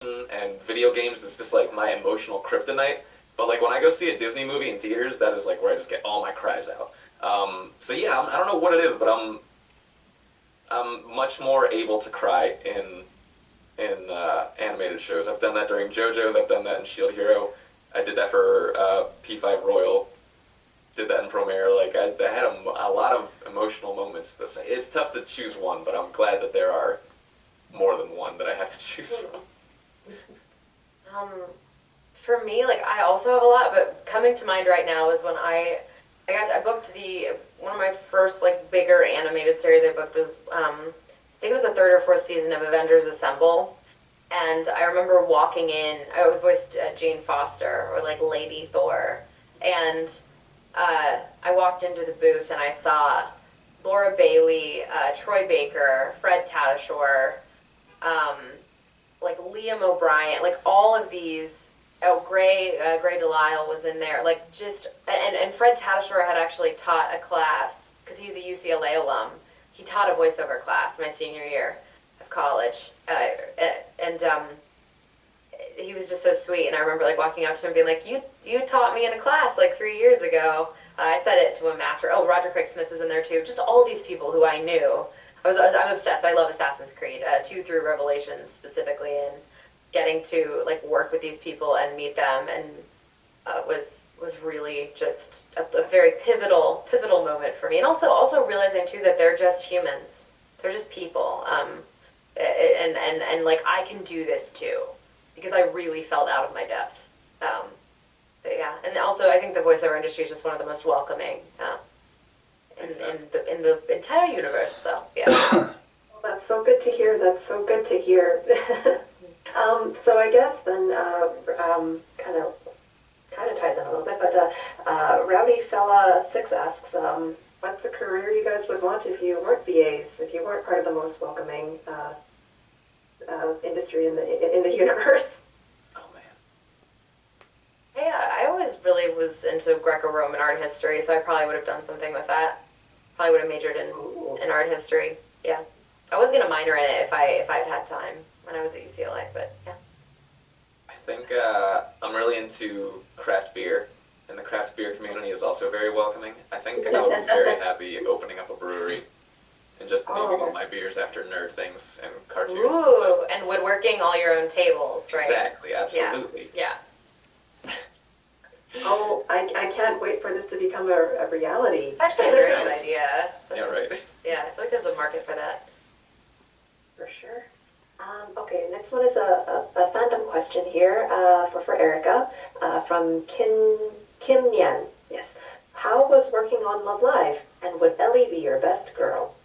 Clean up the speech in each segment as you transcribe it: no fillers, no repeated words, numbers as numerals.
and video games is just like my emotional kryptonite. But like when I go see a Disney movie in theaters, that is like where I just get all my cries out. So yeah, I don't know what it is, but I'm much more able to cry in animated shows. I've done that during JoJo's. I've done that in Shield Hero. I did that for P5 Royal. Did that in Promare. Like I had a lot of emotional moments. It's tough to choose one, but I'm glad that there are more than one that I have to choose from. Um, for me, like I also have a lot, but coming to mind right now is when I booked the one of my first like bigger animated series I booked was I think it was the third or fourth season of Avengers Assemble, and I remember walking in. I was voiced Jane Foster or like Lady Thor, and I walked into the booth and I saw Laura Bailey, Troy Baker, Fred Tatasciore, um, like Liam O'Brien, like all of these. Oh, Gray Delisle was in there. Like just and Fred Tatasciore had actually taught a class because he's a UCLA alum. He taught a voiceover class my senior year of college, and he was just so sweet. And I remember like walking up to him and being like, "You taught me in a class like 3 years ago." I said it to him after. Oh, Roger Craig Smith was in there too. Just all these people who I knew. I'm obsessed. I love Assassin's Creed 2 through Revelations specifically, and getting to like work with these people and meet them and was really just a very pivotal moment for me. And also realizing too that they're just humans. They're just people. And like I can do this too because I really felt out of my depth. But yeah, and also I think the voiceover industry is just one of the most welcoming in the entire universe. So yeah. Well, that's so good to hear. That's so good to hear. So I guess then kind of ties in a little bit, but Rowdy Fella 6 asks, what's a career you guys would want if you weren't VAs, if you weren't part of the most welcoming industry in the universe? Oh man. Yeah, I always really was into Greco-Roman art history, so I probably would have done something with that. Probably would have majored in art history. Yeah, I was gonna minor in it if I had time when I was at UCLA, but yeah. I think I'm really into craft beer, and the craft beer community is also very welcoming. I think I would be very happy opening up a brewery and just naming all my beers after nerd things and cartoons. Ooh, and woodworking all your own tables, right? Exactly, absolutely. Yeah. Oh, I can't wait for this to become a reality. It's actually a very good idea. Yeah, right. Yeah, I feel like there's a market for that. For sure. Okay, next one is a fandom question here for Erica from Kim Nyan. Yes. How was working on Love Live, and would Ellie be your best girl?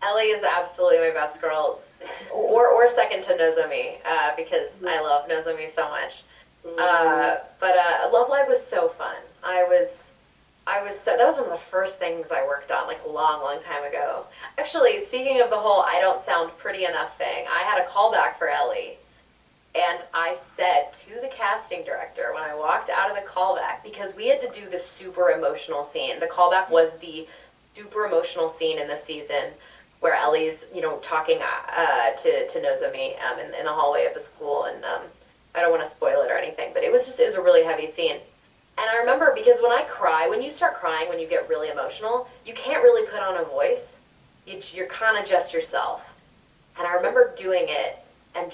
Ellie is absolutely my best girl, or second to Nozomi, because I love Nozomi so much. But Love Live was so fun. That was one of the first things I worked on, like a long time ago. Actually, speaking of the whole I don't sound pretty enough thing, I had a callback for Ellie, and I said to the casting director when I walked out of the callback, because we had to do the super emotional scene. The callback was the super emotional scene in the season where Ellie's, talking to Nozomi in the hallway of the school, and I don't want to spoil it or anything, but it was a really heavy scene. And I remember, because when you start crying, when you get really emotional, you can't really put on a voice. You're kind of just yourself. And I remember doing it, and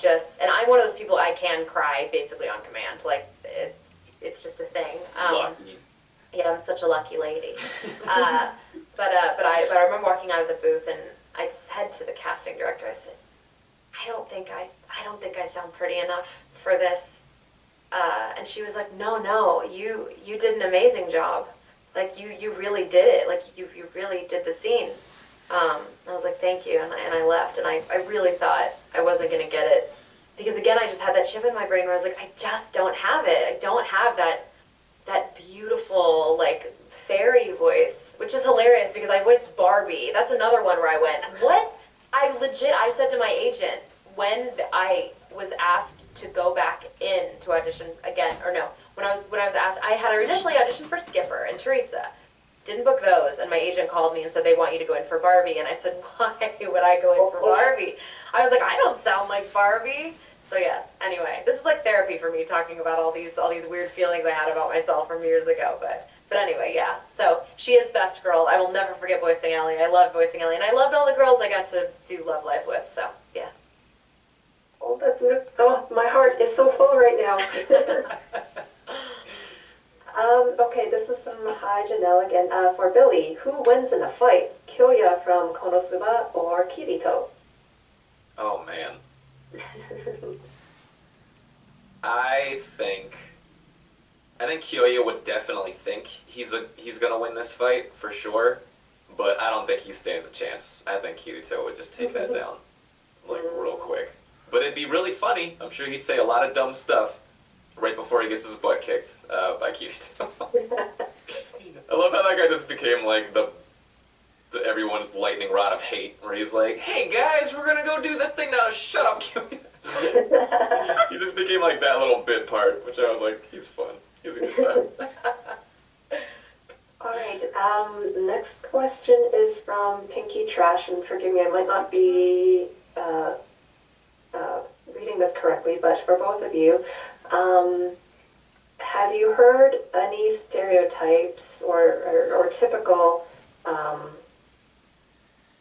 I'm one of those people, I can cry basically on command. Like, it's just a thing. Lucky. Yeah, I'm such a lucky lady. But I remember walking out of the booth, and I said to the casting director, I said, I don't think I sound pretty enough for this. And she was like, no, you did an amazing job. Like, you really did it. Like, you really did the scene. I was like, thank you, and I left, and I really thought I wasn't going to get it. Because, again, I just had that chip in my brain where I was like, I just don't have it. I don't have that beautiful, like, fairy voice, which is hilarious because I voiced Barbie. That's another one where I went, what? I said to my agent, when I was asked to go back in to audition again, or no, when I was asked, I had initially auditioned for Skipper and Teresa. Didn't book those, and my agent called me and said they want you to go in for Barbie, and I said, why would I go in for Barbie? I was like, I don't sound like Barbie. So yes. Anyway, this is like therapy for me talking about all these weird feelings I had about myself from years ago. But anyway, yeah. So she is best girl. I will never forget voicing Ellie. I loved voicing Ellie, and I loved all the girls I got to do Love Life with. So yeah. Oh, oh, my heart is so full right now. Okay, this is from Hi Janelle again. For Billy, who wins in a fight? Kyoya from Konosuba or Kirito? Oh man. I think Kyoya would definitely think he's gonna win this fight for sure, but I don't think he stands a chance. I think Kirito would just take that down like real quick. But it'd be really funny. I'm sure he'd say a lot of dumb stuff right before he gets his butt kicked by Kirito. I love how that guy just became like the everyone's lightning rod of hate, where he's like, "Hey guys, we're gonna go do that thing now. Shut up, Kyoya." He just became like that little bit part, which I was like, he's fun. He's a good time. All right. Next question is from Pinky Trash, and forgive me, I might not be reading this correctly, but for both of you, have you heard any stereotypes or typical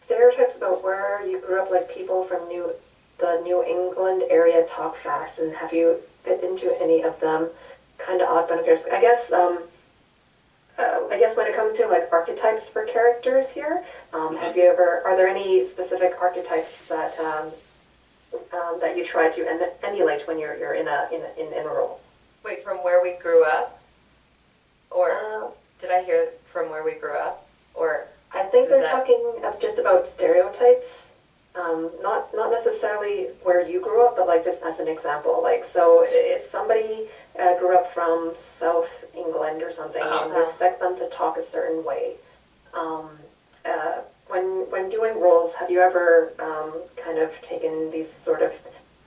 stereotypes about where you grew up, like people from the New England area talk fast, and have you fit into any of them? Kind of odd, but I guess when it comes to like archetypes for characters here, are there any specific archetypes that that you try to emulate when you're in a role? Wait, from where we grew up, or did I hear from where we grew up, or I think they're talking of just about stereotypes, not necessarily where you grew up, but like just as an example. Like, so if somebody grew up from South England or something, and you expect them to talk a certain way, when doing roles, have you ever kind of taken these sort of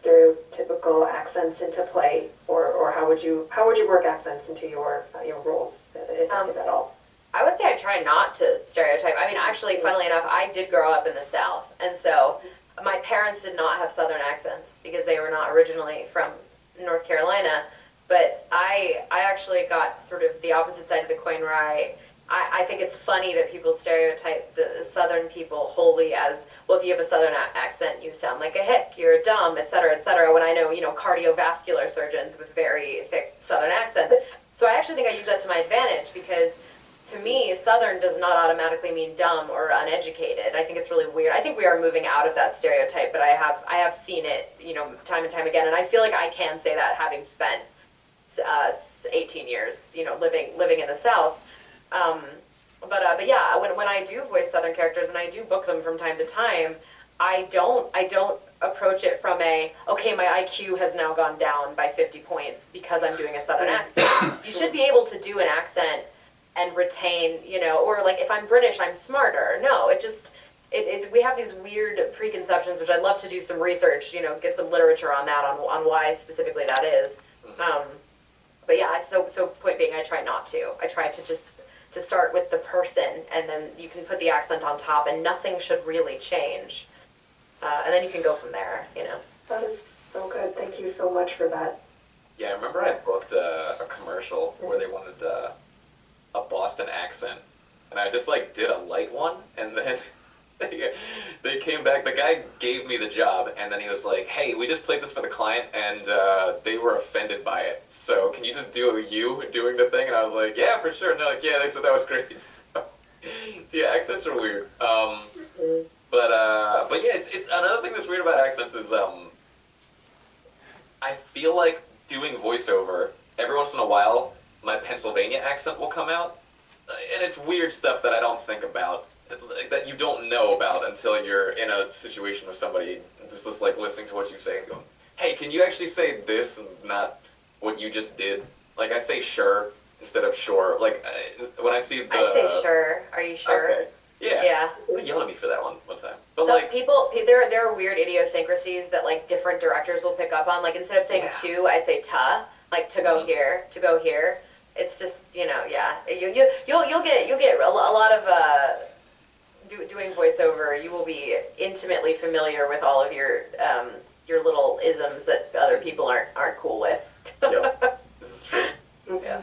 stereotypical accents into play, or how would you work accents into your roles, if at all? I would say I try not to stereotype. I mean, actually, funnily enough, I did grow up in the South, and so my parents did not have Southern accents because they were not originally from North Carolina. But I actually got sort of the opposite side of the coin, where I think it's funny that people stereotype the Southern people wholly as, well, if you have a Southern accent, you sound like a hick, you're dumb, et cetera, when I know, cardiovascular surgeons with very thick Southern accents. So I actually think I use that to my advantage, because to me, Southern does not automatically mean dumb or uneducated. I think it's really weird. I think we are moving out of that stereotype, but I have seen it, time and time again, and I feel like I can say that, having spent 18 years, living in the South. But yeah, when I do voice Southern characters, and I do book them from time to time, I don't approach it from okay, my IQ has now gone down by 50 points because I'm doing a Southern accent. You should be able to do an accent and retain, or like if I'm British, I'm smarter. No, we have these weird preconceptions, which I'd love to do some research, get some literature on that, on why specifically that is. But yeah, so point being, I try not to. I try to just to start with the person, and then you can put the accent on top, and nothing should really change. And then you can go from there, That is so good. Thank you so much for that. Yeah, I remember I booked a commercial where they wanted a Boston accent, and I just like did a light one, and then they came back. The guy gave me the job, and then he was like, "Hey, we just played this for the client, and they were offended by it. So can you just do you doing the thing?" And I was like, "Yeah, for sure." And they're like, "Yeah," they said that was great. So yeah, accents are weird. But yeah, it's another thing that's weird about accents is I feel like doing voiceover, every once in a while, my Pennsylvania accent will come out, and it's weird stuff that I don't think about, that you don't know about until you're in a situation with somebody, just like listening to what you say and going, "Hey, can you actually say this and not what you just did?" Like, I say "sure" instead of "sure." Like, when I see I say "sure." Are you sure? Okay. Yeah. Yeah. They yelled at me for that one time. But Some like, people, there are weird idiosyncracies that like different directors will pick up on. Like, instead of saying "to," I say "ta," like "to go here," "to go here." It's just, yeah. You'll get a lot of doing voiceover. You will be intimately familiar with all of your your little isms that other people aren't cool with. Yep, this is true. Yeah.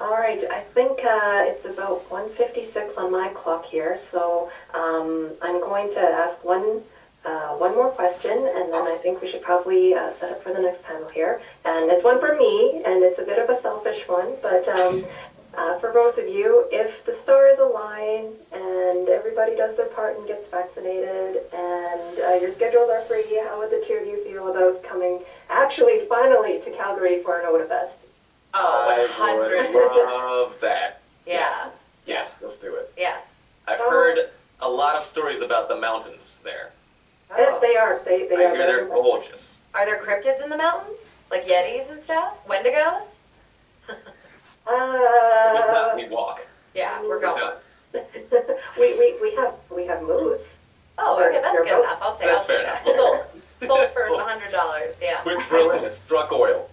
All right, I think it's about 1:56 on my clock here, so I'm going to ask one more question, and then I think we should probably set up for the next panel here. And it's one for me, and it's a bit of a selfish one, but for both of you, if the stars align and everybody does their part and gets vaccinated, and your schedules are free, how would the two of you feel about coming, actually, finally, to Calgary for an OTA Fest? Oh, I 100%. would love that. Yeah. Yes, let's do it. Yes. I've heard a lot of stories about the mountains there. Oh. They are. They I are hear they're very gorgeous. Are there cryptids in the mountains? Like yetis and stuff? Wendigos? We walk. Yeah, we're We're going. done. we have moose. Oh, okay, that's Your good boat? enough. I'll take That's that. fair enough. Sold. Sold for $100, yeah. Quit drilling, it's struck oil.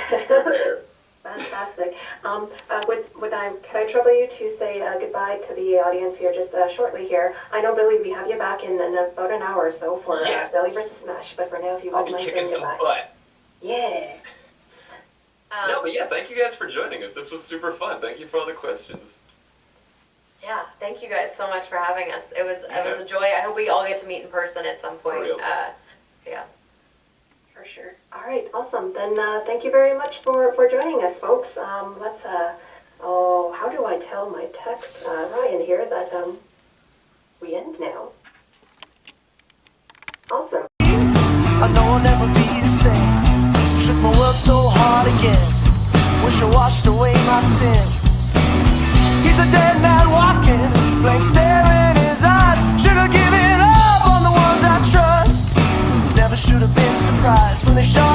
There. Fantastic. Could I trouble you to say goodbye to the audience here just shortly here? I know, Billy, we have you back in about an hour or so for Yes. Billy versus Smash, but for now, if you I'll wouldn't be mind kicking saying some goodbye. butt. Yeah. No, but yeah, thank you guys for joining us. This was super fun. Thank you for all the questions. Yeah, thank you guys so much for having us. It was a joy. I hope we all get to meet in person at some point. For real. Yeah. For sure. All right, awesome. Then thank you very much for joining us, folks. Let's, how do I tell my text, Ryan here, that we end now? Awesome. I know I'll never be the same. Shook my world so hard again. Wish I washed away my sins. He's a dead man walking, blank stare in his eyes. Should've given up on the ones I trust. Never should have been surprised when they shot